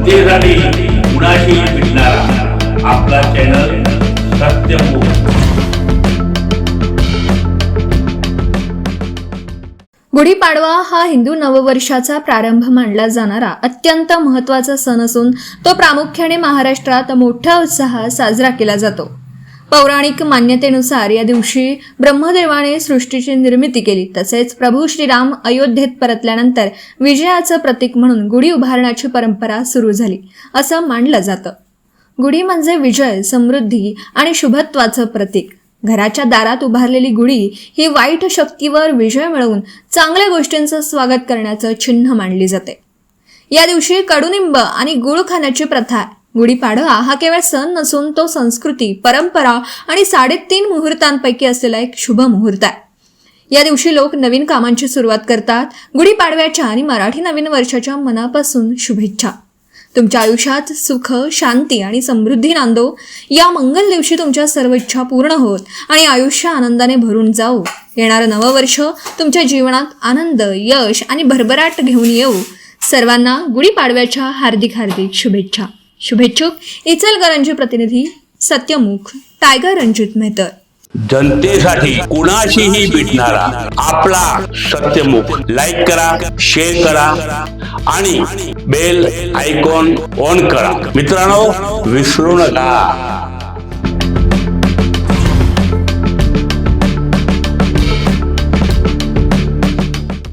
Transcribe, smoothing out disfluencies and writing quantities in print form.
जनतेसाठी कुणाशी भेटणारा आपला चॅनल सत्यमुख। गुढीपाडवा हा हिंदू नववर्षाचा प्रारंभ मानला जाणारा अत्यंत महत्त्वाचा सण असून तो प्रामुख्याने महाराष्ट्रात मोठ्या उत्साहात साजरा केला जातो। पौराणिक मान्यतेनुसार या दिवशी ब्रह्मदेवाने सृष्टीची निर्मिती केली, तसेच प्रभू श्रीराम अयोध्येत परतल्यानंतर विजयाचं प्रतीक म्हणून गुढी उभारण्याची परंपरा सुरू झाली असं मानलं जातं। गुढी म्हणजे विजय, समृद्धी आणि शुभत्वाचं प्रतीक। घराच्या दारात उभारलेली गुढी ही वाईट शक्तीवर विजय मिळवून चांगल्या गोष्टींचं स्वागत करण्याचं चिन्ह मानली जाते। या दिवशी कडुनिंब आणि गुळ खाण्याची प्रथा आहे। गुढीपाडवा हा केवळ सण नसून तो संस्कृती, परंपरा आणि 3.5 मुहूर्तांपैकी असलेला एक शुभ मुहूर्त आहे। या दिवशी लोक नवीन कामांची सुरुवात करतात। गुढीपाडव्याच्या आणि मराठी नवीन वर्षाच्या मनापासून शुभेच्छा। तुमच्या आयुष्यात सुख, शांती आणि समृद्धी नांदो। या मंगल दिवशी तुमच्या सर्व इच्छा पूर्ण होत आणि आयुष्य आनंदाने भरून जाओ। येणारं नववर्ष तुमच्या जीवनात आनंद, यश आणि भरभराट घेऊन येऊ। सर्वांना गुढीपाडव्याच्या हार्दिक शुभेच्छा। शुभेच्छुक इचलकरंजी प्रतिनिधी सत्यमुख, टायगर रणजित मेहतर। जनतेसाठी कुणाशीही भेटणारा आपला सत्यमुख। लाईक करा, शेअर करा आणि बेल आयकॉन ऑन करा। मित्रांनो, विसरू नका।